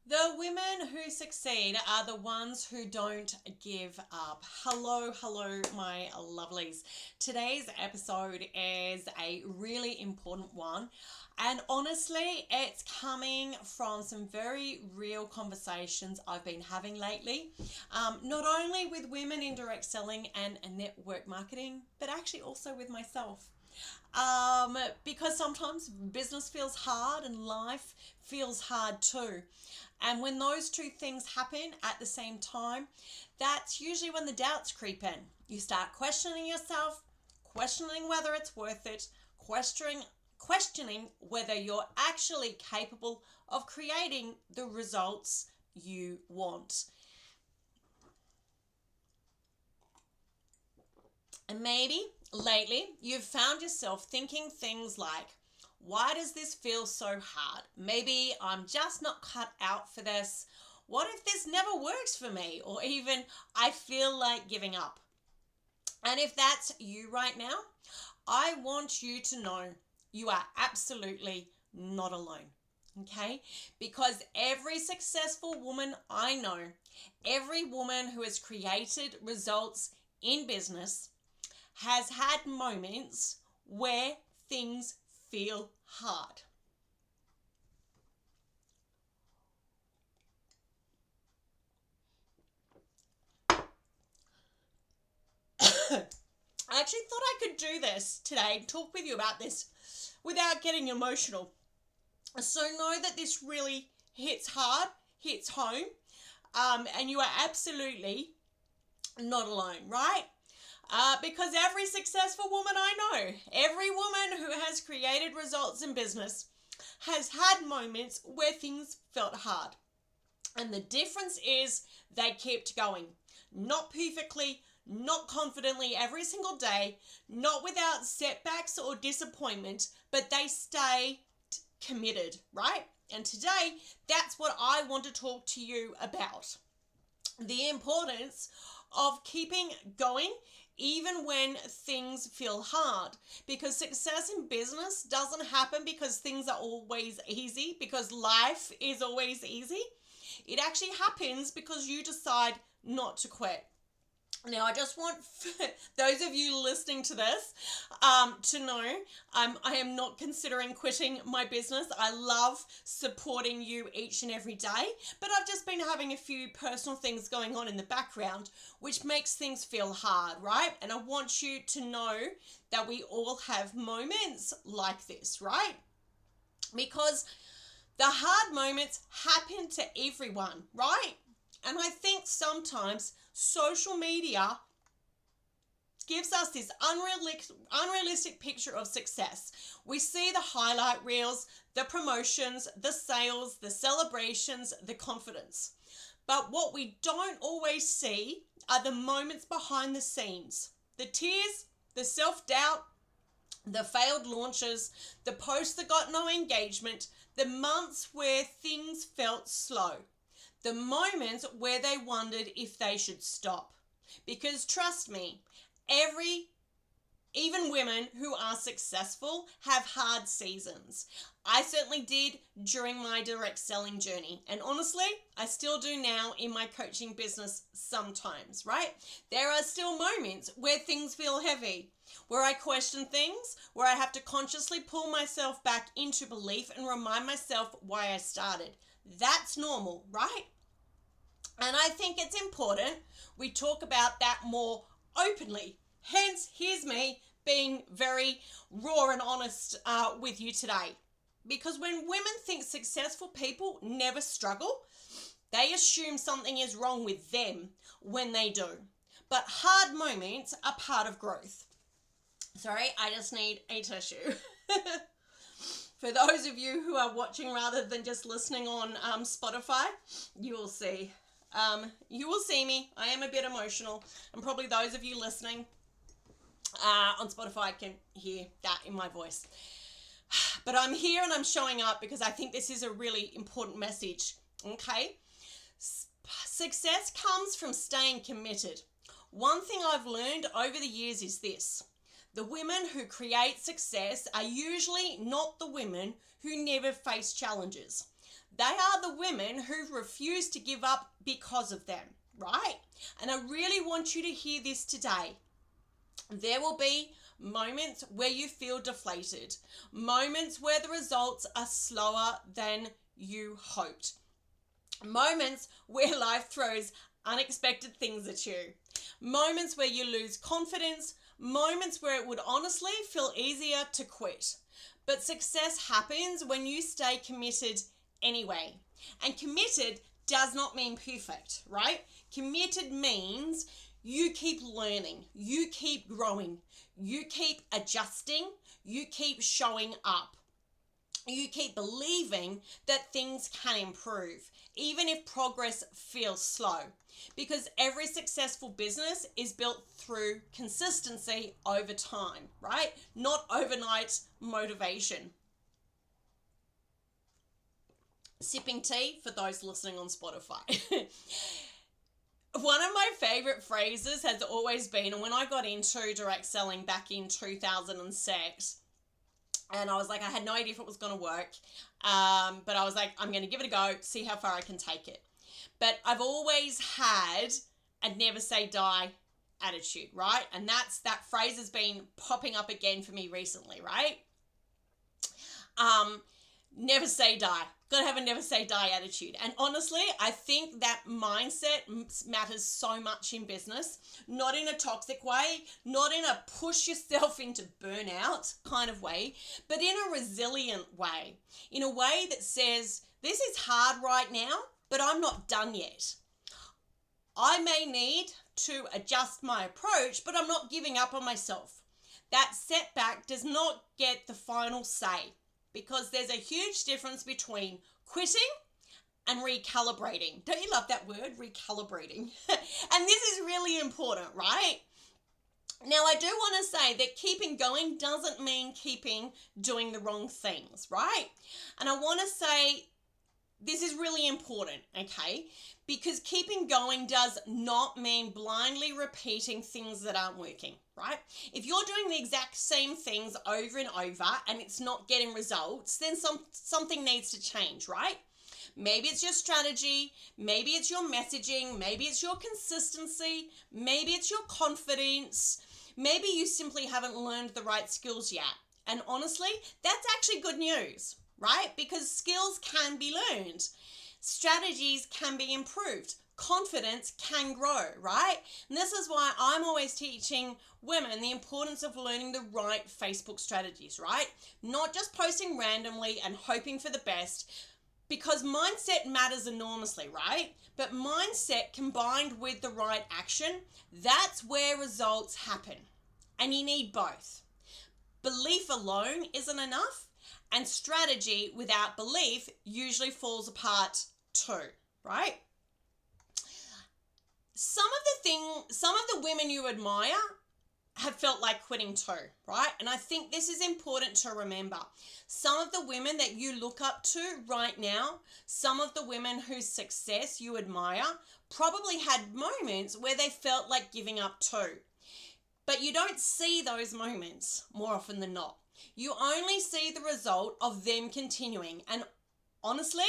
The women who succeed are the ones who don't give up. Hello, my lovelies. Today's episode is a really important one. And honestly, it's coming from some very real conversations I've been having lately, not only with women in direct selling and network marketing, but actually also with myself. Because sometimes business feels hard and life feels hard too. And when those two things happen at the same time, that's usually when the doubts creep in. You start questioning yourself, questioning whether it's worth it, questioning whether you're actually capable of creating the results you want. And maybe lately you've found yourself thinking things like, why does this feel so hard? Maybe I'm just not cut out for this. What if this never works for me? Or even, I feel like giving up. And if that's you right now, I want you to know you are absolutely not alone. Okay? Because every successful woman I know, every woman who has created results in business, has had moments where things feel hard. I actually thought I could do this today, talk with you about this without getting emotional. So know that this really hits hard, hits home, and you are absolutely not alone, right? Because every successful woman I know, every woman who has created results in business, has had moments where things felt hard. And the difference is they kept going. Not perfectly, not confidently every single day, not without setbacks or disappointment, but they stay committed, right? And today, that's what I want to talk to you about. The importance of keeping going even when things feel hard, because success in business doesn't happen because things are always easy, because life is always easy. It actually happens because you decide not to quit. Now, I just want those of you listening to this to know I am not considering quitting my business. I love supporting you each and every day, but I've just been having a few personal things going on in the background, which makes things feel hard, right? And I want you to know that we all have moments like this, right? Because the hard moments happen to everyone, right? And I think sometimes social media gives us this unrealistic picture of success. We see the highlight reels, the promotions, the sales, the celebrations, the confidence. But what we don't always see are the moments behind the scenes, the tears, the self-doubt, the failed launches, the posts that got no engagement, the months where things felt slow, the moments where they wondered if they should stop. Because trust me, every even women who are successful have hard seasons. I certainly did during my direct selling journey. And honestly, I still do now in my coaching business sometimes, right? There are still moments where things feel heavy, where I question things, where I have to consciously pull myself back into belief and remind myself why I started. That's normal, right? And I think it's important we talk about that more openly. Hence, here's me being very raw and honest with you today. Because when women think successful people never struggle, they assume something is wrong with them when they do. But hard moments are part of growth. Sorry, I just need a tissue. For those of you who are watching rather than just listening on Spotify, you will see. You will see me. I am a bit emotional, and probably those of you listening on Spotify can hear that in my voice. But I'm here and I'm showing up because I think this is a really important message. Okay? Success comes from staying committed. One thing I've learned over the years is this: the women who create success are usually not the women who never face challenges. They are the women who refuse to give up because of them, right? And I really want you to hear this today. There will be moments where you feel deflated, moments where the results are slower than you hoped, moments where life throws unexpected things at you, moments where you lose confidence, moments where it would honestly feel easier to quit. But success happens when you stay committed anyway. And committed does not mean perfect, right? Committed means you keep learning, you keep growing, you keep adjusting, you keep showing up. You keep believing that things can improve, even if progress feels slow. Because every successful business is built through consistency over time, right? Not overnight motivation. Sipping tea for those listening on Spotify. One of my favorite phrases has always been, and when I got into direct selling back in 2006, and I was like, I had no idea if it was going to work, but I was like, I'm going to give it a go, see how far I can take it. But I've always had a never say die attitude, right? And that phrase has been popping up again for me recently, right? Never say die. Gotta have a never say die attitude. And honestly, I think that mindset matters so much in business, not in a toxic way, not in a push yourself into burnout kind of way, but in a resilient way, in a way that says, this is hard right now, but I'm not done yet. I may need to adjust my approach, but I'm not giving up on myself. That setback does not get the final say, because there's a huge difference between quitting and recalibrating. Don't you love that word, recalibrating? And this is really important, right? Now, I do want to say that keeping going doesn't mean doing the wrong things, right? And I want to say this is really important, okay? Because keeping going does not mean blindly repeating things that aren't working, right? If you're doing the exact same things over and over and it's not getting results, then something needs to change, right? Maybe it's your strategy, maybe it's your messaging, maybe it's your consistency, maybe it's your confidence, maybe you simply haven't learned the right skills yet. And honestly, that's actually good news, right? Because skills can be learned. Strategies can be improved. Confidence can grow, right? And this is why I'm always teaching women the importance of learning the right Facebook strategies, right? Not just posting randomly and hoping for the best, because mindset matters enormously, right? But mindset combined with the right action, that's where results happen. And you need both. Belief alone isn't enough, and strategy without belief usually falls apart too, right? Some of the women you admire have felt like quitting too, right? And I think this is important to remember. Some of the women that you look up to right now, some of the women whose success you admire, probably had moments where they felt like giving up too. But you don't see those moments more often than not. You only see the result of them continuing. And honestly,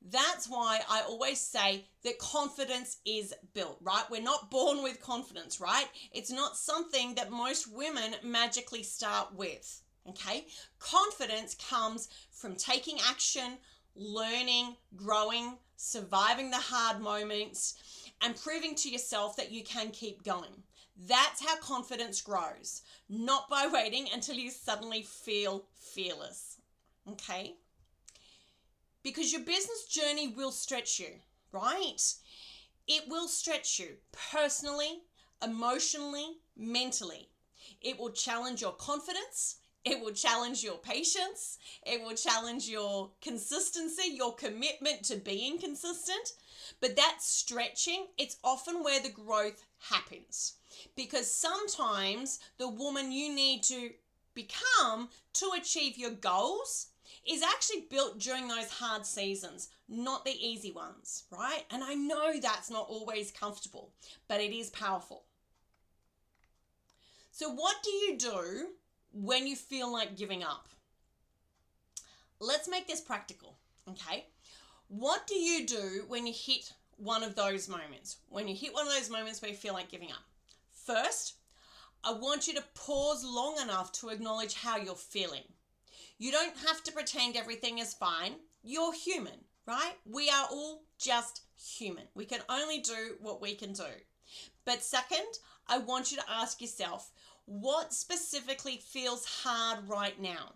that's why I always say that confidence is built, right? We're not born with confidence, right? It's not something that most women magically start with, okay? Confidence comes from taking action, learning, growing, surviving the hard moments, and proving to yourself that you can keep going. That's how confidence grows, not by waiting until you suddenly feel fearless, okay? Because your business journey will stretch you, right? It will stretch you personally, emotionally, mentally. It will challenge your confidence. It will challenge your patience. It will challenge your consistency, your commitment to being consistent. But that stretching, it's often where the growth happens. Because sometimes the woman you need to become to achieve your goals is actually built during those hard seasons, not the easy ones, right? And I know that's not always comfortable, but it is powerful. So what do you do when you feel like giving up? Let's make this practical, okay? What do you do when you hit one of those moments? When you hit one of those moments where you feel like giving up? First, I want you to pause long enough to acknowledge how you're feeling. You don't have to pretend everything is fine. You're human, right? We are all just human. We can only do what we can do. But second, I want you to ask yourself, what specifically feels hard right now?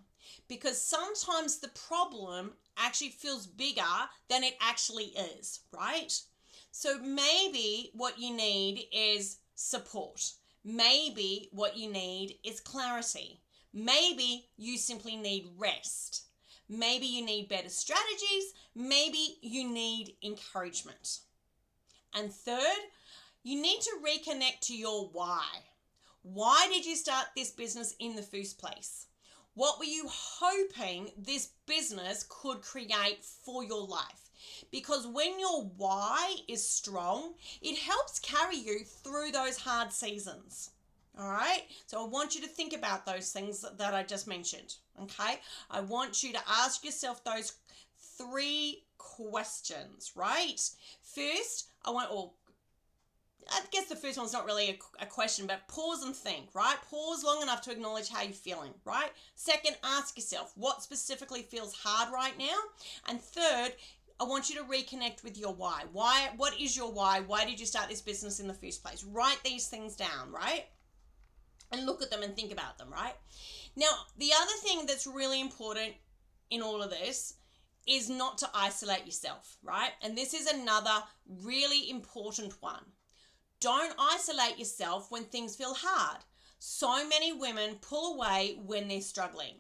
Because sometimes the problem actually feels bigger than it actually is, right? So maybe what you need is support. Maybe what you need is clarity. Maybe you simply need rest. Maybe you need better strategies. Maybe you need encouragement. And third, you need to reconnect to your why. Why did you start this business in the first place? What were you hoping this business could create for your life? Because when your why is strong, it helps carry you through those hard seasons. All right? So I want you to think about those things that I just mentioned. Okay? I want you to ask yourself those 3 questions, right? First, I guess the first one's not really a question, but pause and think, right? Pause long enough to acknowledge how you're feeling, right? Second, ask yourself what specifically feels hard right now. And third, I want you to reconnect with your why. What is your why? Why did you start this business in the first place? Write these things down, right? And look at them and think about them, right? Now, the other thing that's really important in all of this is not to isolate yourself, right? And this is another really important one. Don't isolate yourself when things feel hard. So many women pull away when they're struggling.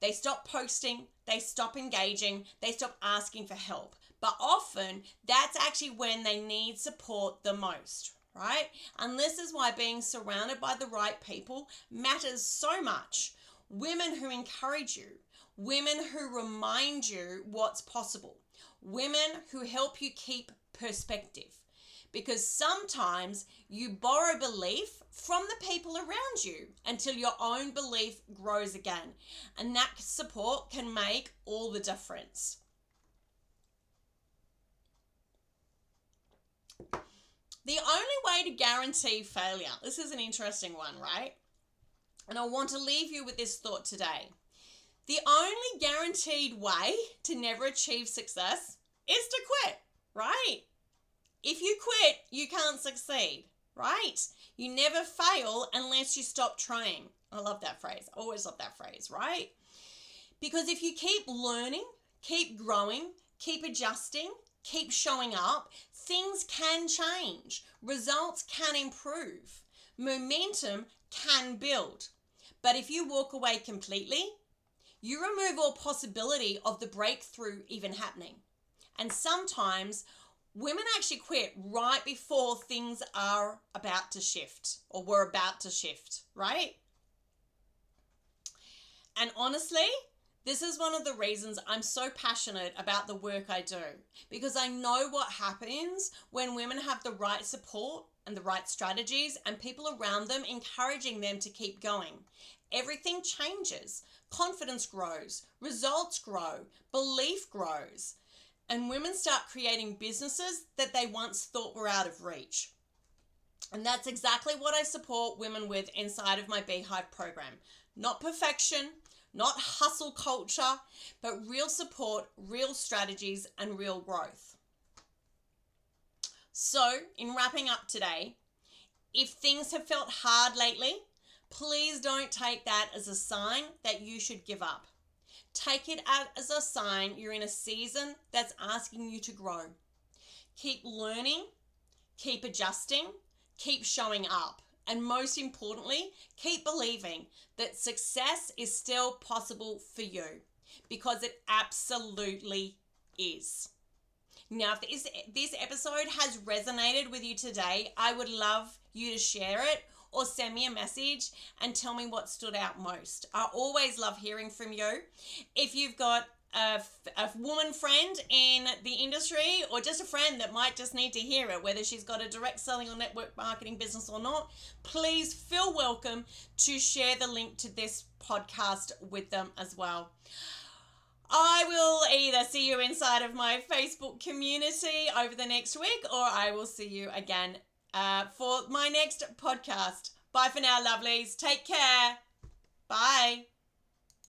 They stop posting, they stop engaging, they stop asking for help. But often, that's actually when they need support the most, right? And this is why being surrounded by the right people matters so much. Women who encourage you, women who remind you what's possible, women who help you keep perspective. Because sometimes you borrow belief from the people around you until your own belief grows again. And that support can make all the difference. The only way to guarantee failure, this is an interesting one, right? And I want to leave you with this thought today. The only guaranteed way to never achieve success is to quit, right? If you quit, you can't succeed, right? You never fail unless you stop trying. I love that phrase. I always love that phrase, right? Because if you keep learning, keep growing, keep adjusting, keep showing up, things can change. Results can improve. Momentum can build. But if you walk away completely, you remove all possibility of the breakthrough even happening. And sometimes women actually quit right before things are about to shift or were about to shift, right? And honestly, this is one of the reasons I'm so passionate about the work I do, because I know what happens when women have the right support and the right strategies and people around them encouraging them to keep going. Everything changes. Confidence grows, results grow, belief grows. And women start creating businesses that they once thought were out of reach. And that's exactly what I support women with inside of my Beehive program. Not perfection, not hustle culture, but real support, real strategies, and real growth. So, in wrapping up today, if things have felt hard lately, please don't take that as a sign that you should give up. Take it as a sign you're in a season that's asking you to grow. Keep learning, keep adjusting, keep showing up, and most importantly, keep believing that success is still possible for you, because it absolutely is. Now, if this episode has resonated with you today, I would love you to share it or send me a message and tell me what stood out most. I always love hearing from you. If you've got a woman friend in the industry or just a friend that might just need to hear it, whether she's got a direct selling or network marketing business or not, please feel welcome to share the link to this podcast with them as well. I will either see you inside of my Facebook community over the next week, or I will see you again for my next podcast. Bye for now, lovelies. Take care. Bye.